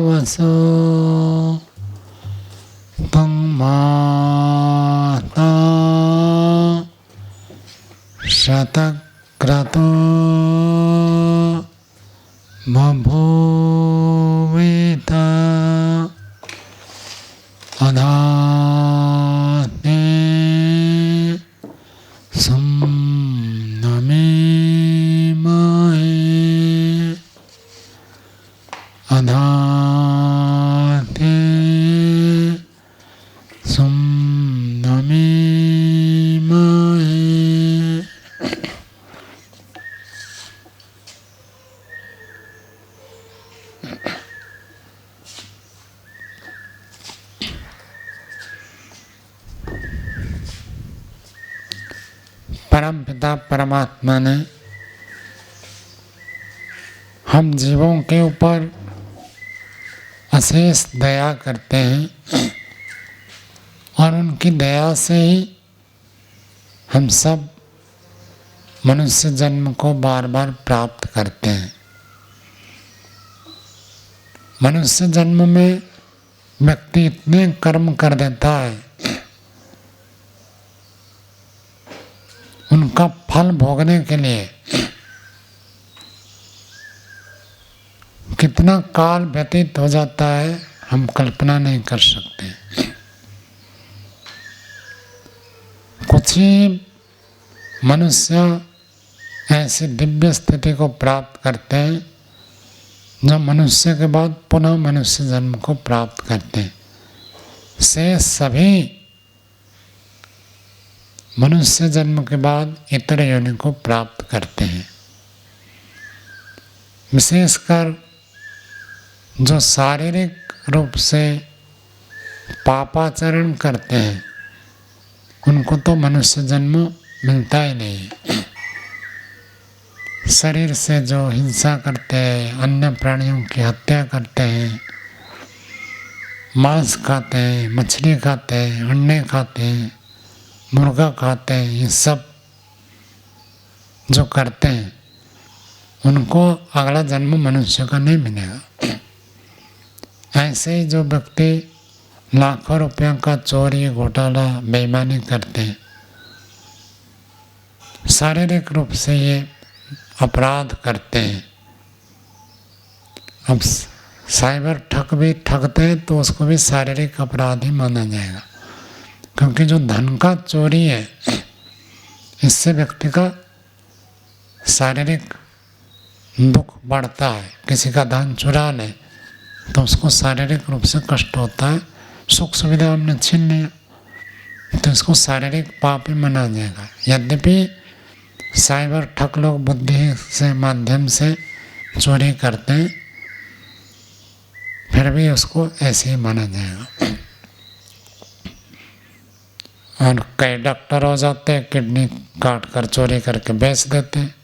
वसो तं माता शतक्रतो बभूवित अधाते सुम्नमीमहे अधाते सुम्नमीमहे। परम पिता परमात्मा ने हम जीवों के ऊपर अशेष दया करते हैं और उनकी दया से ही हम सब मनुष्य जन्म को बार बार प्राप्त करते हैं। मनुष्य जन्म में व्यक्ति इतने कर्म कर देता है, उनका फल भोगने के लिए कितना काल व्यतीत हो जाता है हम कल्पना नहीं कर सकते। कुछ ही मनुष्य ऐसी दिव्य स्थिति को प्राप्त करते हैं जो मनुष्य के बाद पुनः मनुष्य जन्म को प्राप्त करते हैं। से सभी मनुष्य जन्म के बाद इतर योनि को प्राप्त करते हैं। विशेषकर जो शारीरिक रूप से पापाचरण करते हैं उनको तो मनुष्य जन्म मिलता ही नहीं। शरीर से जो हिंसा करते हैं, अन्य प्राणियों की हत्या करते हैं, मांस खाते हैं, मछली खाते हैं, अंडे खाते हैं, मुर्गा खाते हैं, ये सब जो करते हैं उनको अगला जन्म मनुष्य का नहीं मिलेगा। ऐसे ही जो व्यक्ति लाखों रुपयों का चोरी घोटाला बेईमानी करते हैं, शारीरिक रूप से ये अपराध करते हैं। अब साइबर ठग भी ठगते हैं तो उसको भी शारीरिक अपराध ही माना जाएगा, क्योंकि जो धन का चोरी है इससे व्यक्ति का शारीरिक दुख बढ़ता है। किसी का धन चुरा ले तो उसको शारीरिक रूप से कष्ट होता है, सुख सुविधा हमने छीन लिया तो इसको शारीरिक पाप ही माना जाएगा। यद्यपि साइबर ठग लोग बुद्धि से माध्यम से चोरी करते हैं फिर भी उसको ऐसे ही माना जाएगा। और कई डॉक्टर हो जाते हैं किडनी काट कर चोरी करके बेच देते हैं,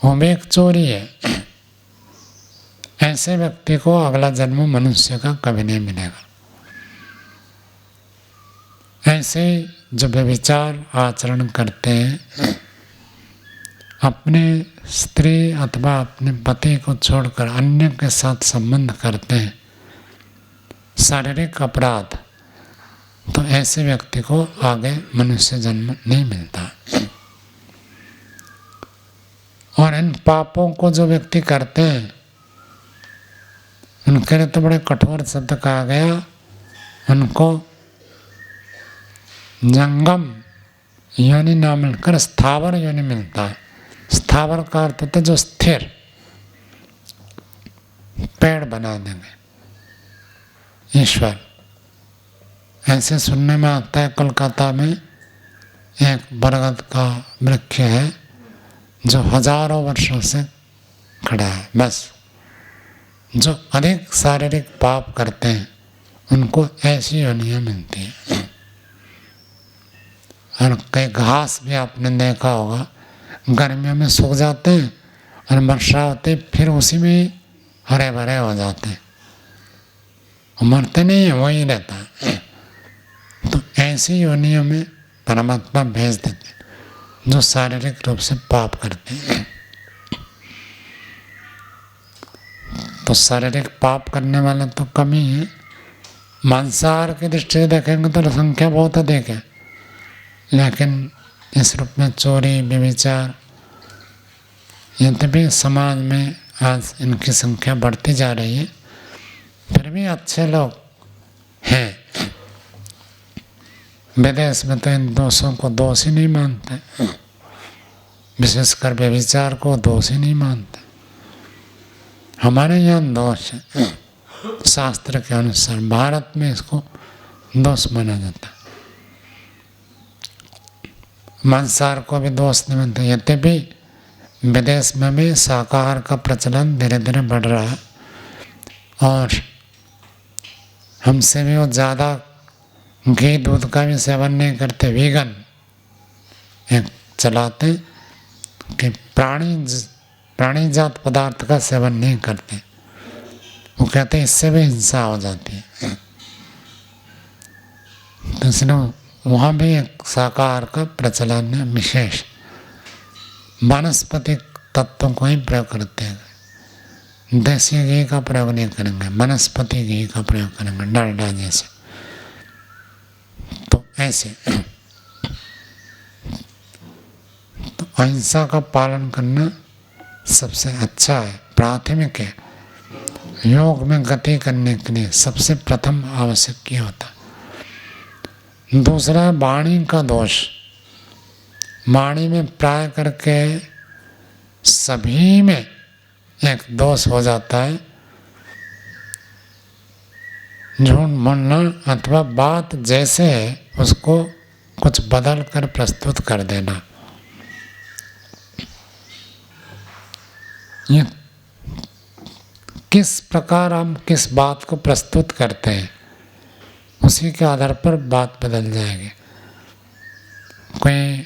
वो भी एक चोरी है। ऐसे व्यक्ति को अगला जन्म मनुष्य का कभी नहीं मिलेगा। ऐसे जो व्यभिचार आचरण करते हैं, अपने स्त्री अथवा अपने पति को छोड़कर अन्य के साथ संबंध करते हैं, शारीरिक अपराध, तो ऐसे व्यक्ति को आगे मनुष्य जन्म नहीं मिलता। और इन पापों को जो व्यक्ति करते हैं उनके लिए तो बड़े कठोर शब्द कहा गया, उनको जंगम योनि ना मिलकर स्थावर योनि मिलता है। स्थावर का अर्थ होता है जो स्थिर, पेड़ बना देंगे ईश्वर। ऐसे सुनने में आता है कोलकाता में एक बरगद का वृक्ष है जो हजारों वर्षों से खड़ा है। बस जो अधिक शारीरिक पाप करते हैं उनको ऐसी योनियां मिलती हैं। और कई घास भी आपने देखा होगा, गर्मियों में सूख जाते हैं और वर्षा होती फिर उसी में हरे भरे हो जाते हैं, मरते नहीं है, वही रहता है। तो ऐसी योनियों में परमात्मा भेज देते हैं जो शारीरिक रूप से पाप करते हैं। तो शारीरिक पाप करने वाले तो कम ही है। मांसाहार की दृष्टि से देखेंगे तो संख्या बहुत अधिक है, लेकिन इस रूप में चोरी व्यभिचार, यद्यपि समाज में आज इनकी संख्या बढ़ती जा रही है, फिर भी अच्छे लोग हैं। विदेश में तो इन दोषों को दोष ही नहीं मानते, विशेषकर व्यभिचार को दोष ही नहीं मानते। हमारे यहाँ दोष है, शास्त्र के अनुसार भारत में इसको दोष माना जाता है। मांसाहार को भी दोष नहीं मानते, यद्यपि विदेश में भी शाकाहार का प्रचलन धीरे धीरे बढ़ रहा है और हमसे भी वो ज़्यादा घी दूध का भी सेवन नहीं करते, वीगन एक चलाते कि प्राणीजात पदार्थ का सेवन नहीं करते। वो कहते हैं इससे भी हिंसा हो जाती है, तो इसलिए वहाँ भी एक शाकाहार का प्रचलन है विशेष। वनस्पतिक तत्वों को ही प्रयोग करते हैं, देसी घी का प्रयोग नहीं करेंगे, वनस्पति घी का प्रयोग करेंगे, डालडा जैसे। तो ऐसे तो अहिंसा का पालन करना सबसे अच्छा है, प्राथमिक है। योग में गति करने के लिए सबसे प्रथम आवश्यक ये होता है। दूसरा है वाणी का दोष। वाणी में प्राय करके सभी में एक दोष हो जाता है, झूठ बोलना अथवा बात जैसे है उसको कुछ बदल कर प्रस्तुत कर देना। ये किस प्रकार हम किस बात को प्रस्तुत करते हैं उसी के आधार पर बात बदल जाएगी। कोई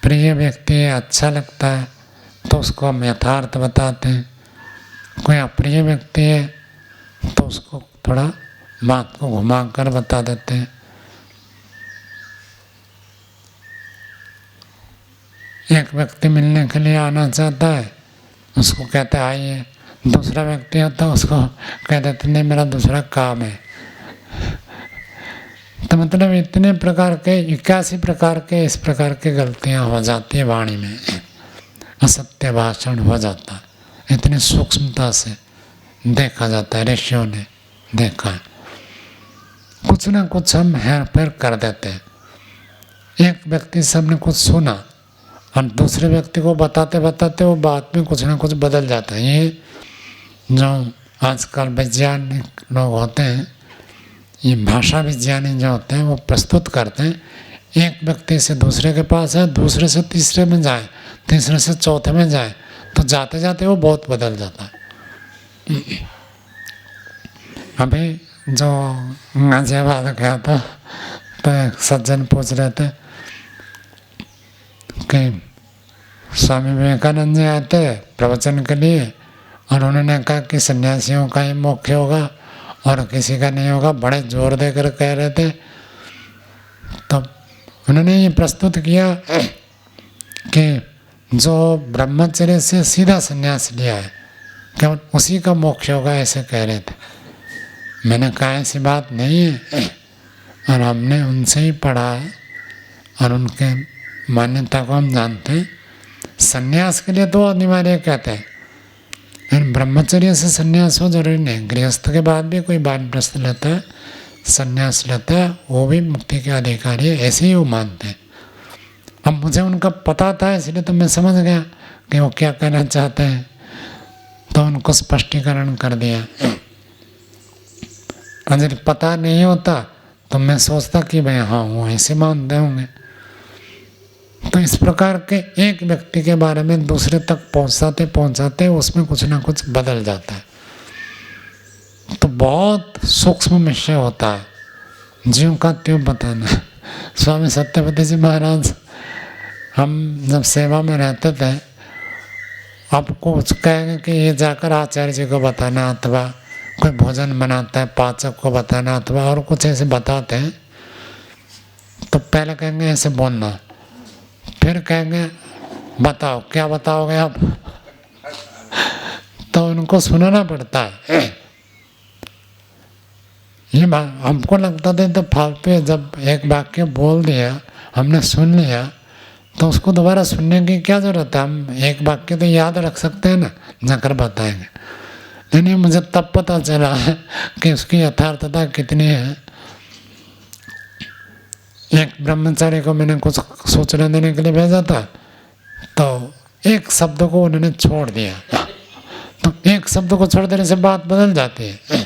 प्रिय व्यक्ति है, अच्छा लगता है तो उसको हम यथार्थ बताते हैं, कोई अप्रिय व्यक्ति है तो उसको थोड़ा बात को घुमा कर बता देते हैं। एक व्यक्ति मिलने के लिए आना चाहता है, उसको कहते आइए, दूसरा व्यक्ति होता है उसको कह देते नहीं मेरा दूसरा काम है। तो मतलब इतने प्रकार के 81 प्रकार के इस प्रकार की गलतियां हो जाती है वाणी में, असत्य भाषण हो जाता है, इतनी सूक्ष्मता से देखा जाता है, ऋषियों ने देखा है। कुछ ना कुछ हम हेर फेर कर देते हैं। एक व्यक्ति से हमने कुछ सुना और दूसरे व्यक्ति को बताते बताते वो बात में कुछ ना कुछ बदल जाता है। ये जो आजकल वैज्ञानिक लोग होते हैं, ये भाषा विज्ञानी जो होते हैं वो प्रस्तुत करते हैं, एक व्यक्ति से दूसरे के पास है, दूसरे से तीसरे में जाए, तीसरे से चौथे में जाए, तो जाते जाते वो बहुत बदल जाता है। अभी जो गाजियाबाद गया था तो एक सज्जन पूछ रहे थे कि स्वामी विवेकानंद जी आए थे प्रवचन के लिए और उन्होंने कहा कि सन्यासियों का ही मोक्ष होगा और किसी का नहीं होगा, बड़े जोर देकर कह रहे थे। तब उन्होंने ये प्रस्तुत किया कि जो ब्रह्मचर्य से सीधा संन्यास लिया है केवल उसी का मोक्ष होगा, ऐसे कह रहे थे। मैंने कहा ऐसी बात नहीं है, और हमने उनसे ही पढ़ा है और उनके मान्यता को हम जानते हैं। संन्यास के लिए तो अनिवार्य कहते हैं, लेकिन ब्रह्मचर्य से संन्यास हो जरूरी नहीं। गृहस्थ के बाद भी कोई वानप्रस्थ लेता है, संन्यास लेता है, वो भी मुक्ति के अधिकारी है, ऐसे ही वो मानते हैं। अब मुझे उनका पता था इसलिए तो मैं समझ गया कि वो क्या कहना चाहते हैं, तो उनको स्पष्टीकरण कर दिया। अगर पता नहीं होता तो मैं सोचता कि भाई हाँ वो ऐसे मानते होंगे। तो इस प्रकार के एक व्यक्ति के बारे में दूसरे तक पहुंचाते पहुंचाते उसमें कुछ ना कुछ बदल जाता है। तो बहुत सूक्ष्म विषय होता है, ज्यों का त्यों बताना। स्वामी सत्यपति जी महाराज, हम जब सेवा में रहते थे, आपको कुछ कहेंगे कि ये जाकर आचार्य जी को बताना, अथवा कोई भोजन बनाता है पाचक को बताना, अथवा और कुछ ऐसे बताते हैं, तो पहले कहेंगे ऐसे बोलना, फिर कहेंगे बताओ क्या बताओगे आप। तो उनको सुनाना पड़ता है। ये हमको लगता था तो फालतू, जब एक वाक्य बोल दिया, हमने सुन लिया, तो उसको दोबारा सुनने की क्या जरूरत है। हम एक वाक्य तो याद रख सकते हैं ना, जाकर बताएंगे। नहीं, मुझे तब पता चला कि उसकी यथार्थता कितनी है। एक ब्रह्मचारी को मैंने कुछ सूचना देने के लिए भेजा था, तो एक शब्द को उन्होंने छोड़ दिया। तो एक शब्द को छोड़ देने से बात बदल जाती है।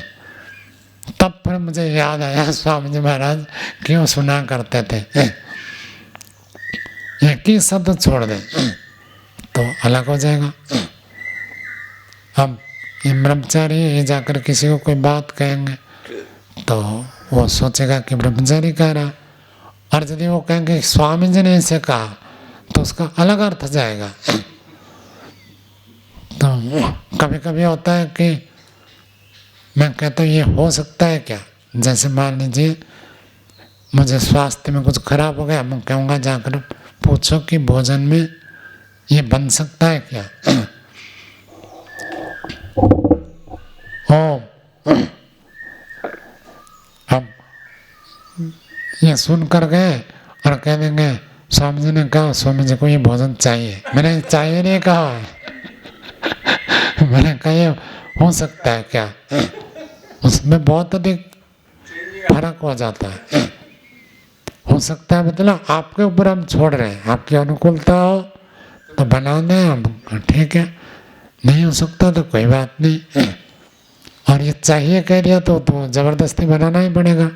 तब फिर मुझे याद आया स्वामी जी महाराज क्यों सुना करते थे, एक ही शब्द छोड़ दे तो अलग हो जाएगा। अब ब्रह्मचारी जाकर किसी को कोई बात कहेंगे तो वो सोचेगा कि ब्रह्मचारी कह रहा, और यदि वो कहेंगे स्वामी जी ने इसे कहा तो उसका अलग अर्थ जाएगा। तो कभी कभी होता है कि मैं कहता हूँ ये हो सकता है क्या, जैसे मान लीजिए मुझे स्वास्थ्य में कुछ खराब हो गया, मैं कहूँगा जाकर पूछो कि भोजन में ये बन सकता है क्या। ओ अब ये सुन कर गए और कह देंगे स्वामी जी ने कहा स्वामी जी को ये भोजन चाहिए, मैंने चाहिए नहीं कहा है। मैंने कहा ये हो सकता है क्या, उसमें बहुत अधिक फर्क हो जाता है। हो सकता है मतलब आपके ऊपर हम छोड़ रहे हैं, आपकी अनुकूलता हो तो बना दें हम, ठीक है, नहीं हो सकता तो कोई बात नहीं। और ये चाहिए कह दिया तो जबरदस्ती बनाना ही पड़ेगा।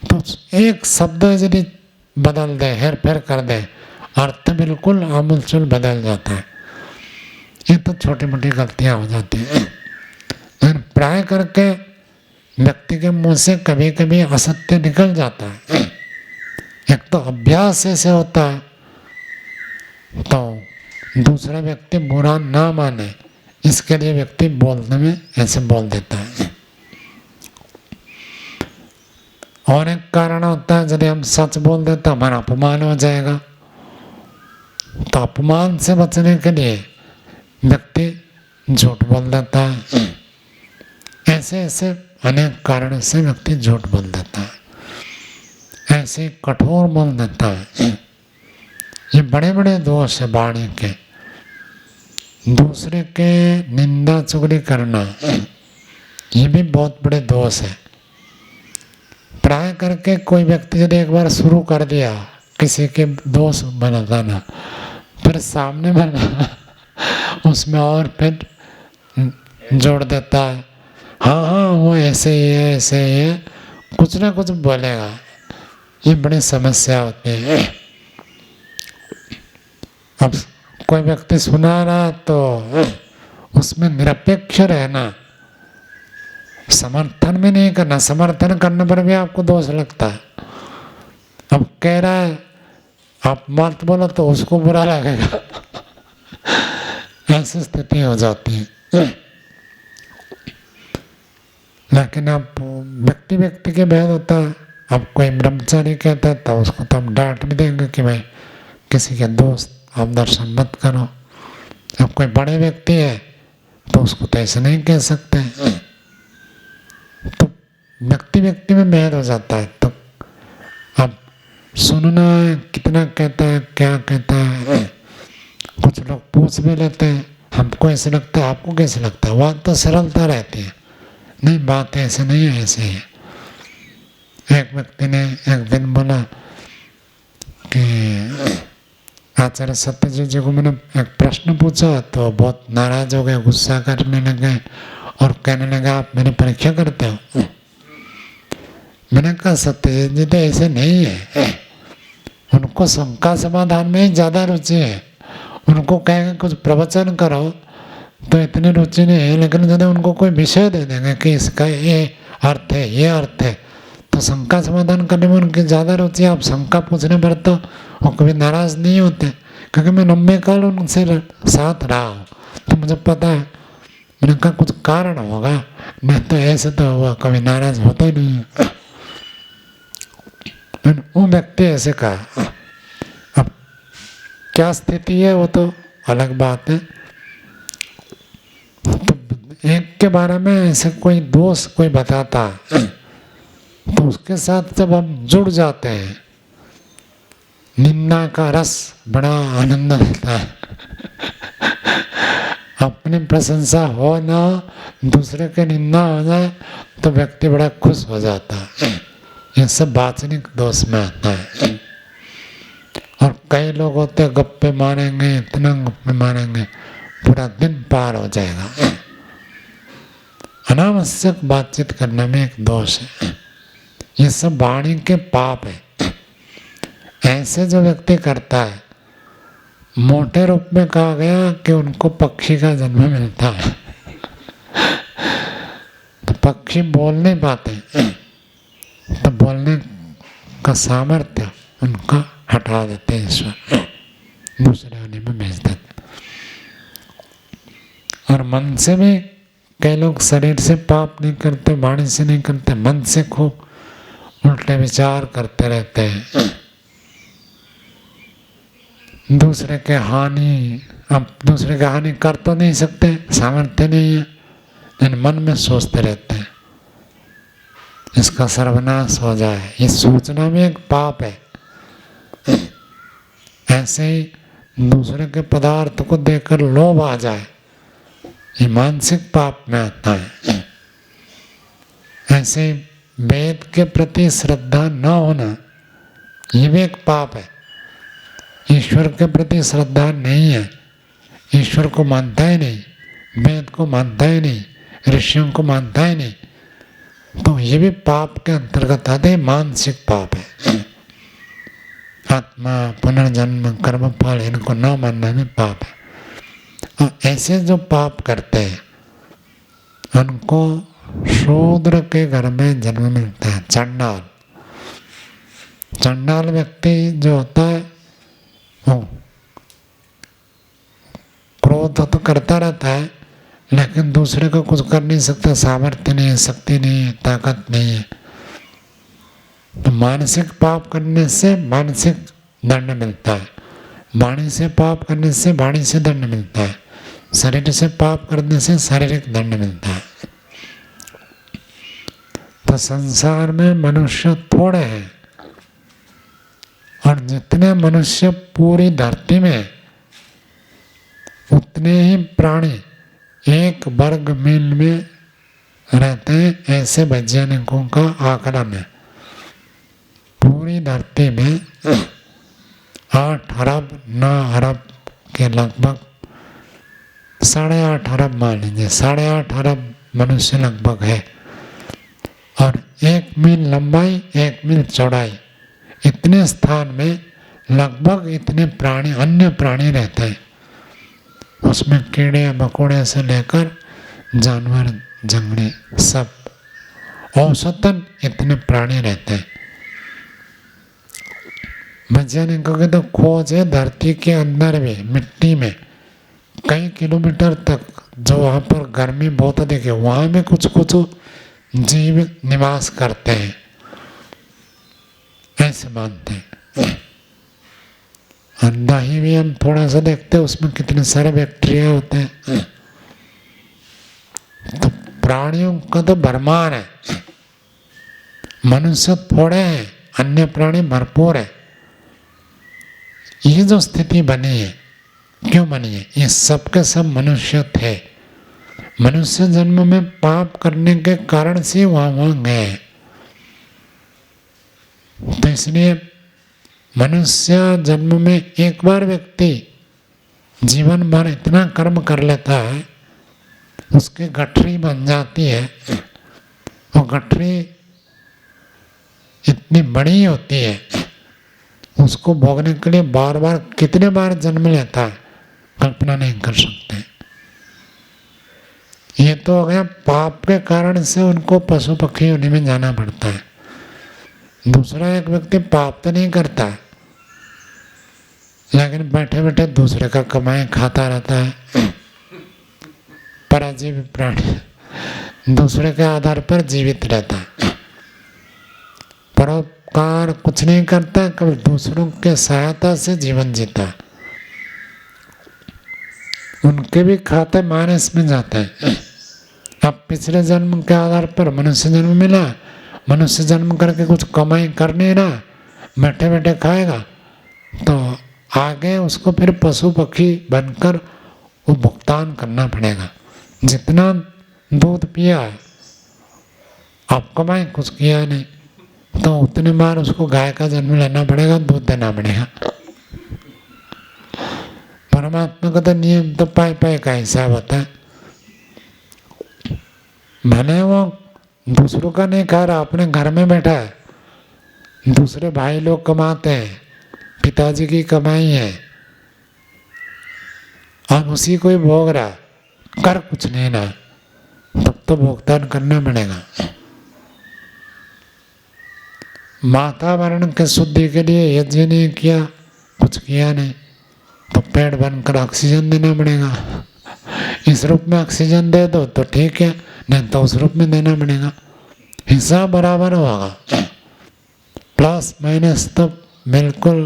तो एक शब्द यदि बदल दे, हेर फेर कर दे, अर्थ बिल्कुल आमूलचूल बदल जाता है। ये तो छोटी मोटी गलतियां हो जाती हैं, लेकिन प्राय करके व्यक्ति के मुंह से कभी कभी असत्य निकल जाता है। एक तो अभ्यास ऐसे होता है तो दूसरा व्यक्ति बुरा ना माने, इसके लिए व्यक्ति बोलने में ऐसे बोल देता है। और एक कारण होता है यदि हम सच बोल देते तो हमारा अपमान हो जाएगा। तो अपमान से बचने के लिए व्यक्ति झूठ बोल देता है। ऐसे ऐसे अनेक कारणों से व्यक्ति झूठ बोल देता है, ऐसे कठोर बोल देता है। ये बड़े बड़े दोष है वाणी के। दूसरे के निंदा चुगली करना ये भी बहुत बड़े दोष है। प्राय करके कोई व्यक्ति यदि एक बार शुरू कर दिया किसी के दोष बनाना, फिर सामने बना उसमें और फिर जोड़ देता है, हाँ हाँ वो ऐसे ही है, ऐसे ही है, कुछ ना कुछ बोलेगा। ये बड़ी समस्या होती है। अब कोई व्यक्ति सुना रहा तो उसमें निरपेक्ष रहना, समर्थन भी नहीं करना। समर्थन करने पर भी आपको दोष लगता है। अब कह रहा है आप मत बोलो तो उसको बुरा लगेगा। ऐसी स्थिति हो जाती है। लेकिन अब व्यक्ति व्यक्ति के भेद होता है। अब कोई ब्रह्मचारी कहता है तो उसको तो हम डांट भी देंगे कि भाई किसी के दोस्त आप दर्शन मत करो। अब कोई बड़े व्यक्ति है तो उसको तो ऐसे नहीं कह सकते। तो व्यक्ति व्यक्ति में भेद हो जाता है। तो अब सुनना कितना कहता है, क्या कहता है, कुछ लोग पूछ भी लेते हैं, हमको ऐसे लगता है, आपको कैसे लगता है। बात तो सरलता रहती है, नहीं बात ऐसे नहीं है, ऐसे ही है। एक व्यक्ति ने एक दिन बोला कि आचार्य सत्यजी जी को मैंने एक प्रश्न पूछा तो बहुत नाराज हो गए, गुस्सा करने लगे और कहने लगा आप मेरी परीक्षा करते हो। मैंने कहा सत्यजी जी तो ऐसे नहीं है, उनको शंका समाधान में ही ज़्यादा रुचि है। उनको कहेंगे कुछ प्रवचन करो तो इतनी रुचि नहीं है, लेकिन यदि उनको कोई विषय दे देंगे कि इसका ये अर्थ है, ये अर्थ है, तो शंका समाधान करने में उनकी ज़्यादा रुचि। आप शंका पूछने पर तो वो कभी नाराज़ नहीं होते, क्योंकि मैं लंबे काल उनसे साथ रहा हूँ तो मुझे पता है। मैंने कहा कुछ कारण होगा, नहीं तो ऐसे तो हुआ कभी नाराज़ होता ही नहीं है। वो व्यक्ति ऐसे कहा। अब क्या स्थिति है वो तो अलग बात है। तो एक के बारे में ऐसे कोई दोस्त कोई बताता है तो उसके साथ जब हम जुड़ जाते हैं, निंदा का रस बड़ा आनंद देता है। अपनी प्रशंसा हो ना, दूसरे के निंदा हो जाए तो व्यक्ति बड़ा खुश हो जाता है। ये सब वाचनिक दोष में आता है। और कई लोग होते हैं गप्पे मारेंगे, इतना गप्पे मारेंगे पूरा दिन पार हो जाएगा। अनावश्यक बातचीत करने में एक दोष है। ये सब वाणी के पाप है। ऐसे जो व्यक्ति करता है, मोटे रूप में कहा गया कि उनको पक्षी का जन्म मिलता है। तो पक्षी बोल नहीं पाते, तो बोलने का सामर्थ्य उनका हटा देते हैं ईश्वर, दूसरे होने में भेज देते। और मन से भी कई लोग शरीर से पाप नहीं करते, वाणी से नहीं करते, मन से खूब उल्टे विचार करते रहते हैं। दूसरे के हानि, अब दूसरे की हानि कर तो नहीं सकते, सामर्थ्य नहीं है, लेकिन मन में सोचते रहते हैं इसका सर्वनाश हो जाए। ये सोचना भी एक पाप है। ऐसे ही दूसरे के पदार्थ को देखकर लोभ आ जाए, ये मानसिक पाप में आता है। ऐसे ही वेद के प्रति श्रद्धा न होना, ये भी एक पाप है। ईश्वर के प्रति श्रद्धा नहीं है, ईश्वर को मानता ही नहीं, वेद को मानता ही नहीं, ऋषियों को मानता ही नहीं, तो ये भी पाप के अंतर्गत आते, मानसिक पाप है। आत्मा, पुनर्जन्म, कर्म फल, इनको न मानना में पाप है। और ऐसे जो पाप करते हैं उनको शूद्र के घर में जन्म मिलता है, चंडाल। चंडाल व्यक्ति जो होता है वो क्रोध तो करता रहता है, लेकिन दूसरे को कुछ कर नहीं सकता, सामर्थ्य नहीं है, शक्ति नहीं है, ताकत नहीं है। तो मानसिक पाप करने से मानसिक दंड मिलता है, वाणी से पाप करने से वाणी से दंड मिलता है, शरीर से पाप करने से शारीरिक दंड मिलता है। तो संसार में मनुष्य थोड़े हैं, और जितने मनुष्य पूरी धरती में उतने ही प्राणी एक वर्ग मील में रहते हैं, ऐसे वैज्ञानिकों का आकलन है। पूरी धरती में 8 अरब 9 अरब के लगभग 8.5 अरब मान लीजिए, 8.5 अरब मनुष्य लगभग है। और 1 मील लंबाई 1 मील चौड़ाई, इतने स्थान में लगभग इतने प्राणी, अन्य प्राणी रहते हैं। उसमें कीड़े मकोड़े से लेकर जानवर, जंगली, सब औसतन इतने प्राणी रहते हैं। वैज्ञानिकों की तो खोज है धरती के अंदर भी, मिट्टी में कई किलोमीटर तक, जो वहाँ पर गर्मी बहुत अधिक है, वहाँ में कुछ कुछ जीव निवास करते हैं, ऐसे मानते हैं। और दही भी हम थोड़ा सा देखते हैं, उसमें कितने सारे बैक्टीरिया होते हैं। तो प्राणियों का तो भरमार है, मनुष्य थोड़े हैं, अन्य प्राणी भरपूर है। ये जो स्थिति बनी है, क्यों बनी है? ये सब के सब मनुष्य थे, मनुष्य जन्म में पाप करने के कारण से वहां गए। तो इसलिए मनुष्य जन्म में एक बार व्यक्ति जीवन भर इतना कर्म कर लेता है, उसकी गठरी बन जाती है। वो गठरी इतनी बड़ी होती है, उसको भोगने के लिए बार बार कितने बार जन्म लेता है, कल्पना नहीं कर सकते। ये तो हो गया पाप के कारण से उनको पशु पक्षी होने में जाना पड़ता है। दूसरा एक व्यक्ति पाप तो नहीं करता, लेकिन बैठे बैठे दूसरे का कमाई खाता रहता है, पराजीवी प्राणी, दूसरे के आधार पर जीवित रहता है, परोपकार कुछ नहीं करता, केवल दूसरों के सहायता से जीवन जीता। उनके भी खाते मानस में जाते हैं। पिछले जन्म के आधार पर मनुष्य जन्म मिला, मनुष्य जन्म करके कुछ कमाई कर नहीं रहा, बैठे बैठे खाएगा, तो आगे उसको फिर पशु पक्षी बनकर वो भुगतान करना पड़ेगा। जितना दूध पिया है, आप कमाई कुछ किया नहीं, तो उतने बार उसको गाय का जन्म लेना पड़ेगा, दूध देना पड़ेगा। परमात्मा का तो नियम तो पाई पाई का हिसाब होता है। भले वो दूसरों का नहीं खा रहा, अपने घर में बैठा है, दूसरे भाई लोग कमाते हैं, पिताजी की कमाई है, और उसी को ही भोग रहा, कर कुछ नहीं ना, तब तो भुगतान करना पड़ेगा। वातावरण के शुद्धि के लिए यज्ञ नहीं किया, कुछ किया नहीं, तो पेड़ बनकर ऑक्सीजन देना पड़ेगा। इस रूप में ऑक्सीजन दे दो तो ठीक है, नहीं तो उस रूप में देना पड़ेगा। हिसाब बराबर होगा, प्लस माइनस तो बिल्कुल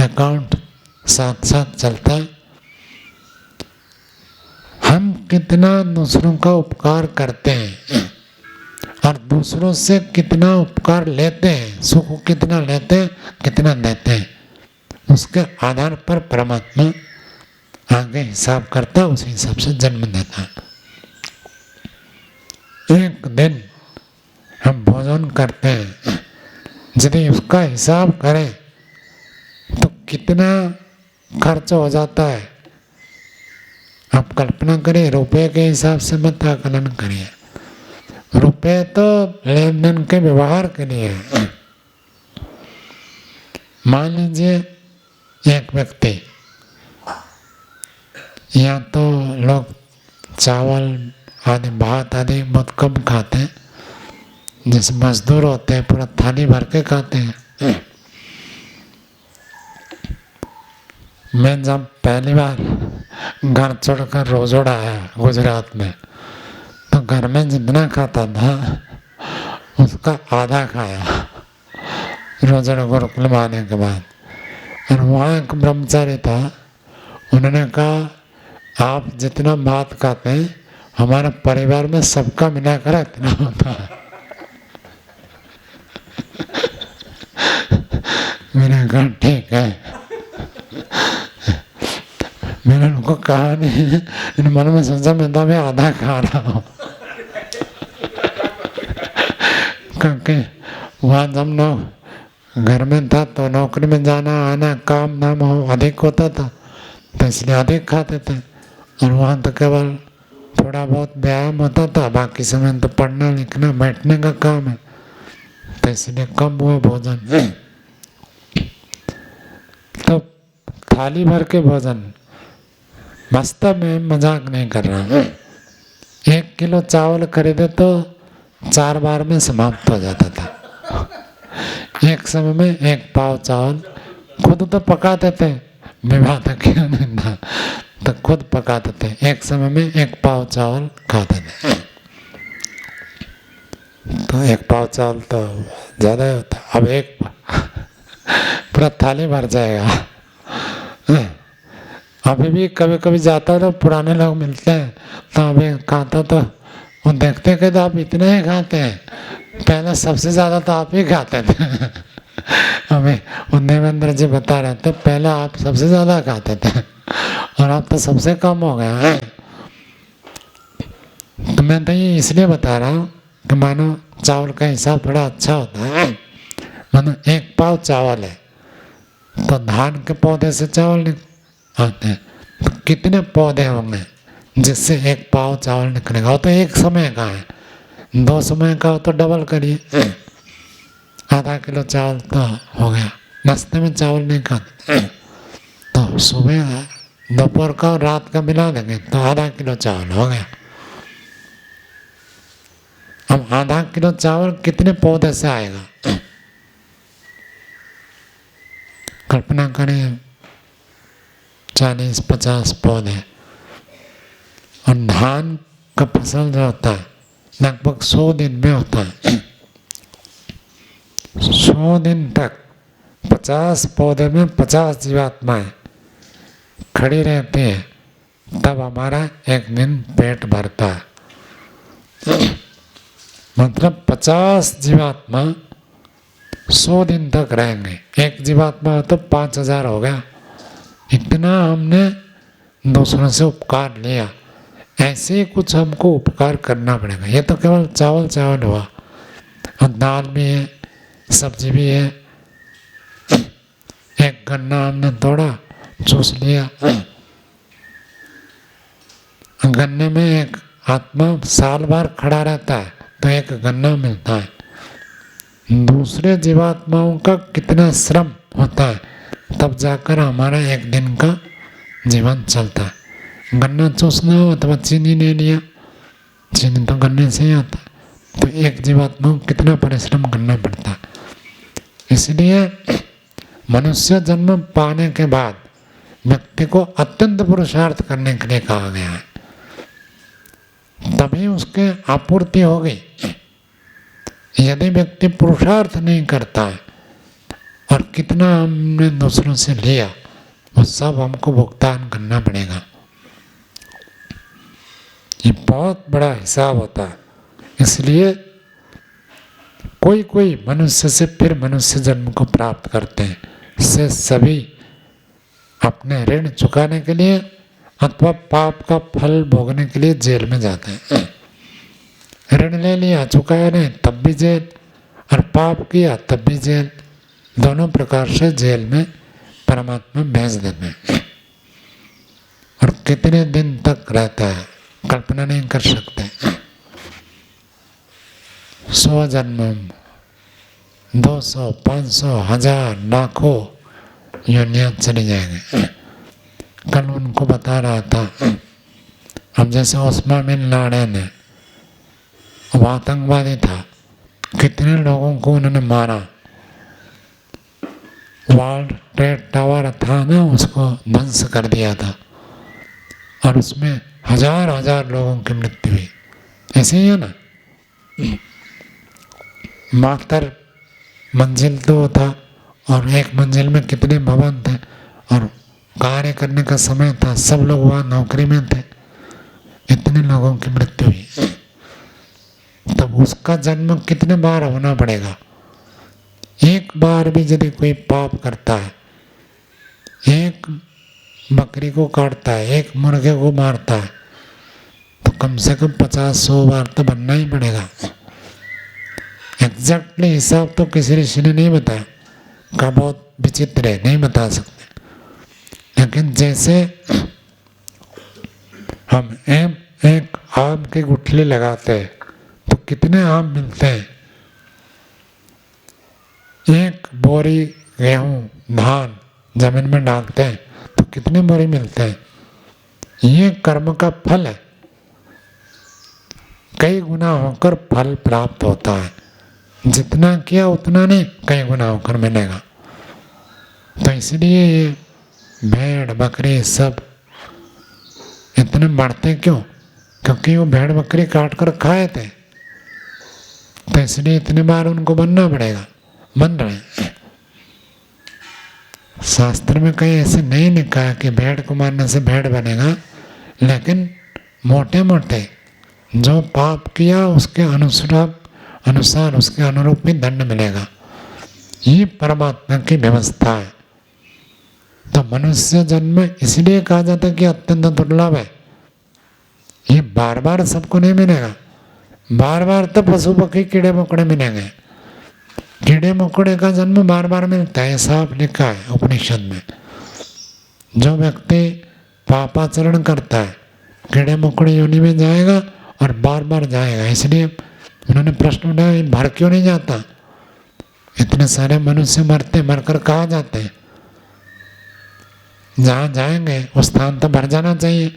अकाउंट साथ साथ चलता है। हम कितना दूसरों का उपकार करते हैं और दूसरों से कितना उपकार लेते हैं, सुख कितना लेते हैं, कितना देते हैं, उसके आधार पर परमात्मा आगे हिसाब करता, उसी हिसाब से जन्म देता। एक दिन हम भोजन करते हैं, यदि उसका हिसाब करें तो कितना खर्च हो जाता है, आप कल्पना करिए। रुपए के हिसाब से मत आकलन करिए, रुपए तो लेन देन के व्यवहार के लिए है। मान लीजिए एक व्यक्ति, या तो लोग चावल आदि भात आदि बहुत कम खाते हैं, जैसे मजदूर होते हैं पूरा थाली भर के खाते हैं। मैं जब पहली बार घर छोड़कर रोजोड़ आया गुजरात में, तो घर में जितना खाता था उसका आधा खाया रोजोड़ गुरुकुल में आने के बाद। और वहाँ एक ब्रह्मचारी था, उन्होंने कहा आप जितना भात खाते हैं हमारे परिवार में सबका मिलाकर इतना होता है। मैंने कहा ठीक है। मैंने उनको कहा नहीं, इन मन में सोचा मैं तो भी आधा खा रहा हूँ, क्योंकि वहाँ जब लोग घर में था तो नौकरी में जाना आना काम धाम अधिक होता था, तो इसलिए अधिक खाते थे। और वहाँ तो केवल थोड़ा बहुत व्यायाम होता था, बाकी समय तो पढ़ना लिखना बैठने का काम है, तो इसलिए कम हुआ भोजन। तो थाली भर के भोजन, वास्तव में मजाक नहीं कर रहा हूँ। 1 किलो चावल खरीदे तो 4 बार में समाप्त हो जाता था। एक समय में 1 पाव चावल खुद तो पकाते थे, विवाह तक क्यों नहीं था, तो खुद पकाते थे, एक समय में 1 पाव चावल खाते थे। तो 1 पाव चावल तो ज़्यादा ही होता, अब एक पूरा थाली भर जाएगा। अभी भी कभी कभी जाता तो पुराने लोग मिलते हैं, तो अभी खाता तो वो देखते कि तो आप इतना ही खाते हैं, पहले सबसे ज़्यादा तो आप ही खाते थे। अभी देवेंद्र जी बता रहे थे पहले आप सबसे ज़्यादा खाते थे और आप तो सबसे कम हो गया है। तो मैं तो ये इसलिए बता रहा हूँ कि मानो चावल का हिसाब बड़ा अच्छा होता है। मानो 1 पाव चावल है तो धान के पौधे से चावल आते हैं, तो कितने पौधे होंगे जिससे 1 पाव चावल निकलेगा। वो तो एक समय का है, 2 समय का हो तो डबल करिए, आधा किलो चावल तो हो गया। नाश्ते में चावल नहीं खाते, तो सुबह दोपहर का और रात का मिला देंगे तो आधा किलो चावल हो गया। अब आधा किलो चावल कितने पौधे से आएगा, कल्पना करिए 40-50 पौधे। और धान का फसल जो होता है लगभग 100 दिन में होता है। 100 दिन तक 50 पौधे में 50 जीवात्माएं खड़ी रहती है, तब हमारा एक दिन पेट भरता है। मतलब 50 जीवात्मा 100 दिन तक रहेंगे। एक जीवात्मा तो 5000 हो गया। इतना हमने दूसरों से उपकार लिया, ऐसे ही कुछ हमको उपकार करना पड़ेगा। ये तो केवल चावल चावल हुआ, और दाल भी है, सब्जी भी है। एक गन्ना हमने तोड़ा, चूस लिया। गन्ने में एक आत्मा साल भर खड़ा रहता है तो एक गन्ना मिलता है। दूसरे जीवात्माओं का कितना श्रम होता है, तब जाकर हमारा एक दिन का जीवन चलता है। गन्ना चूसना हो तो चीनी ले लिया, चीनी तो गन्ने से ही आता है। तो एक जीवात्मा को कितना परिश्रम करना पड़ता है। इसलिए मनुष्य जन्म पाने के बाद व्यक्ति को अत्यंत पुरुषार्थ करने के लिए कहा गया है, तभी उसके आपूर्ति होगी। यदि व्यक्ति पुरुषार्थ नहीं करता है और कितना हमने दूसरों से लिया, वो सब हमको भुगतान करना पड़ेगा। ये बहुत बड़ा हिसाब होता है। इसलिए कोई कोई मनुष्य से फिर मनुष्य जन्म को प्राप्त करते हैं, इससे सभी अपने ऋण चुकाने के लिए अथवा पाप का फल भोगने के लिए जेल में जाते हैं। ऋण ले लिया, चुकाया नहीं, तब भी जेल, और पाप किया तब भी जेल। दोनों प्रकार से जेल में परमात्मा भेज देते हैं। और कितने दिन तक रहता है, कल्पना नहीं कर सकते। 100 जन्म, 200, 500, 1000, लाखों योनियां चली जाएंगे। कल उनको बता रहा था, अब जैसे ओस्मा बिन लादेन है, वो आतंकवादी था, कितने लोगों को उन्होंने मारा। वर्ल्ड ट्रेड टावर था ना, उसको ध्वंस कर दिया था, और उसमें हजार हजार लोगों की मृत्यु हुई। ऐसे ही है ना। मात्र मंजिल तो था, और एक मंजिल में कितने भवन थे, और कार्य करने का समय था, सब लोग वहाँ नौकरी में थे, इतने लोगों की मृत्यु हुई। तब उसका जन्म कितने बार होना पड़ेगा। एक बार भी यदि कोई पाप करता है, एक बकरी को काटता है, एक मुर्गे को मारता है, तो कम से कम 50-100 बार तो बनना ही पड़ेगा। एग्जैक्टली हिसाब तो किसी ऋषि ने नहीं बताया, का बहुत विचित्र है, नहीं बता सकते। लेकिन जैसे हम एक आम की गुठली लगाते हैं तो कितने आम मिलते हैं। एक बोरी गेहूं, धान जमीन में डालते हैं तो कितने बोरी मिलते हैं। ये कर्म का फल है, कई गुना होकर फल प्राप्त होता है। जितना किया उतना नहीं, कई गुना होकर मिलेगा। तो इसलिए ये भेड़ बकरी सब इतने बढ़ते क्यों? क्योंकि वो भेड़ बकरी काट कर खाए थे, तो इसलिए इतने बार उनको बनना पड़ेगा, बन रहे हैं। शास्त्र में कहीं ऐसे नहीं लिखा है कि भेड़ को मारने से भेड़ बनेगा, लेकिन मोटे मोटे जो पाप किया उसके अनुसार उसके अनुरूप ही दंड मिलेगा। ये परमात्मा की व्यवस्था है। तो मनुष्य जन्म इसलिए कहा जाता है कि अत्यंत दुर्लभ है। ये बार बार सबको नहीं मिलेगा। बार बार तो पशु पक्षी कीड़े मकोड़े मिलेंगे। कीड़े मकोड़े का जन्म बार बार मिलता है, साफ लिखा है उपनिषद में। जो व्यक्ति पापाचरण करता है कीड़े मकोड़े योनि में जाएगा और बार बार जाएगा। इसलिए उन्होंने प्रश्न उठाया, भर क्यों नहीं जाता? इतने सारे मनुष्य मरते, मरकर कहाँ जाते हैं? जहाँ जाएंगे उस स्थान तो भर जाना चाहिए।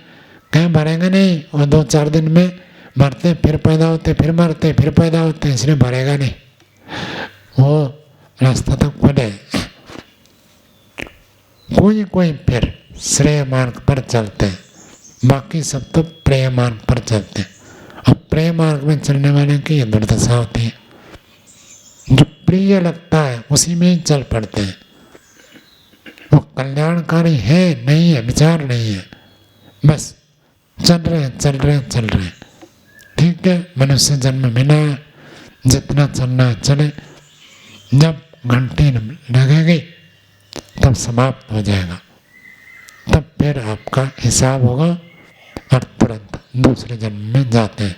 कहीं भरेंगे नहीं, और 2-4 दिन में मरते फिर पैदा होते, फिर मरते फिर पैदा होते, इसलिए भरेगा नहीं। वो रास्ता तो खुले। कोई फिर श्रेय मार्ग पर चलते हैं, बाकी सब तो प्रेय मार्ग पर चलते हैं। अब प्रेय मार्ग में चलने वाले की ये दुर्दशा होती है, जो प्रिय लगता है उसी में ही चल पड़ते हैं। वो कल्याणकारी है नहीं है, विचार नहीं है, बस चल रहे हैं। ठीक है, मनुष्य जन्म मिला है, जितना चलना है चले, जब घंटी लगेगी तब समाप्त हो जाएगा, तब फिर आपका हिसाब होगा और तुरंत दूसरे जन्म में जाते हैं।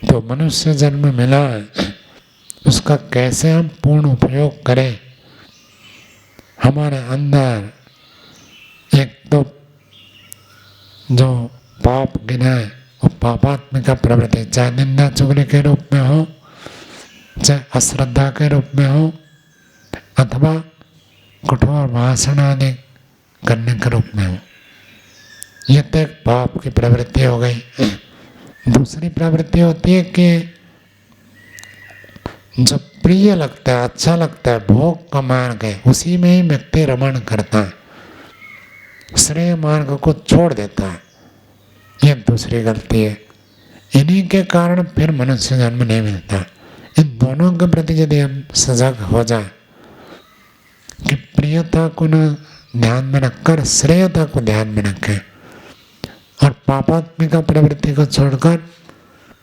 तो मनुष्य जन्म मिला है, उसका कैसे हम पूर्ण उपयोग करें। हमारे अंदर एक तो जो पाप गिना है वो पापात्मिका प्रवृत्ति, चाहे निंदा चुगली के रूप में हो, चाहे अश्रद्धा के रूप में हो, अथवा कठोर भाषण आदि करने के रूप में हो, ये तो एक पाप की प्रवृत्ति हो गई। दूसरी प्रवृत्ति होती है कि जो प्रिय लगता है, अच्छा लगता है, भोग का मार्ग है, उसी में ही व्यक्ति रमण करता है, श्रेय मार्ग को छोड़ देता है। ये दूसरी गलती है। इन्हीं के कारण फिर मनुष्य जन्म नहीं मिलता। इन दोनों के प्रति यदि हम सजग हो जाए कि प्रियता को न ध्यान में रखकर श्रेयता को ध्यान में रखें और पापात्मिका प्रवृत्ति को छोड़कर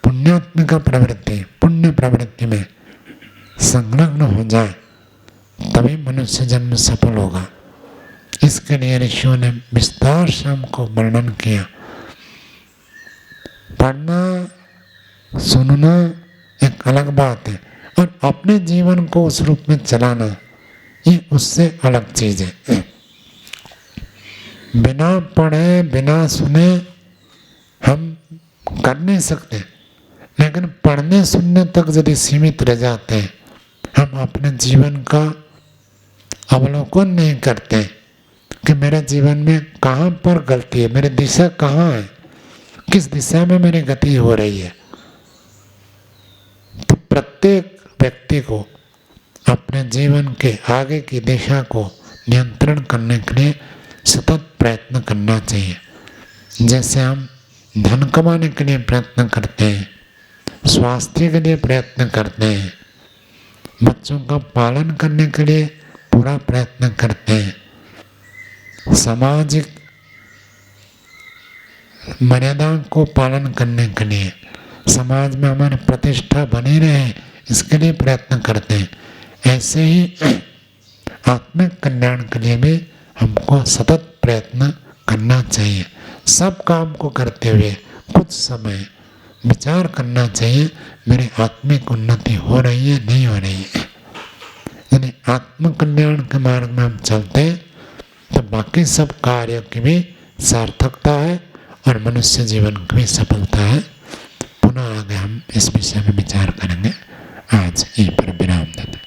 पुण्यात्मिका प्रवृत्ति, पुण्य प्रवृत्ति में संलग्न हो जाए, तभी मनुष्य जन्म सफल होगा। इसके लिए ऋषियों ने विस्तार से हमको वर्णन किया। पढ़ना सुनना एक अलग बात है और अपने जीवन को उस रूप में चलाना ये उससे अलग चीज है। बिना पढ़े बिना सुने हम कर नहीं सकते, लेकिन पढ़ने सुनने तक यदि सीमित रह जाते हैं, हम अपने जीवन का अवलोकन नहीं करते कि मेरे जीवन में कहाँ पर गलती है, मेरी दिशा कहाँ है, किस दिशा में मेरी गति हो रही है। तो प्रत्येक व्यक्ति को अपने जीवन के आगे की दिशा को नियंत्रण करने के लिए सतत प्रयत्न करना चाहिए। जैसे हम धन कमाने के लिए प्रयत्न करते हैं, स्वास्थ्य के लिए प्रयत्न करते हैं, बच्चों का पालन करने के लिए पूरा प्रयत्न करते हैं, सामाजिक मर्यादाओं को पालन करने के लिए, समाज में हमारी प्रतिष्ठा बनी रहे इसके लिए प्रयत्न करते हैं। ऐसे ही आत्मिक कल्याण के लिए भी हमको सतत प्रयत्न करना चाहिए। सब काम को करते हुए कुछ समय विचार करना चाहिए, मेरी आत्मिक उन्नति हो रही है नहीं हो रही है। यदि आत्म कल्याण के मार्ग में हम चलते हैं तो बाकी सब कार्यों की भी सार्थकता है और मनुष्य जीवन की भी सफलता है। पुनः आगे हम इस विषय में विचार करेंगे। आज यहीं पर विराम देते हैं।